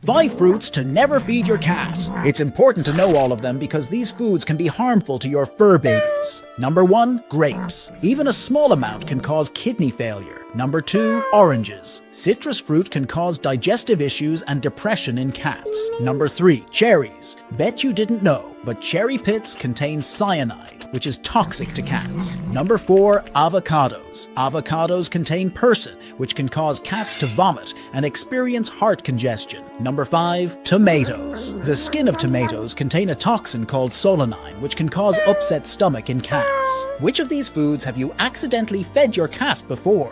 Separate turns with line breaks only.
5 fruits to never feed your cat. It's important to know all of them because these foods can be harmful to your fur babies. Number 1, grapes. Even a small amount can cause kidney failure. Number 2, oranges. Citrus fruit can cause digestive issues and depression in cats. Number 3, cherries. Bet you didn't know, but cherry pits contain cyanide, which is toxic to cats. Number 4, avocados. Avocados contain persin, which can cause cats to vomit and experience heart congestion. Number 5, tomatoes. The skin of tomatoes contain a toxin called solanine, which can cause upset stomach in cats. Which of these foods have you accidentally fed your cat before?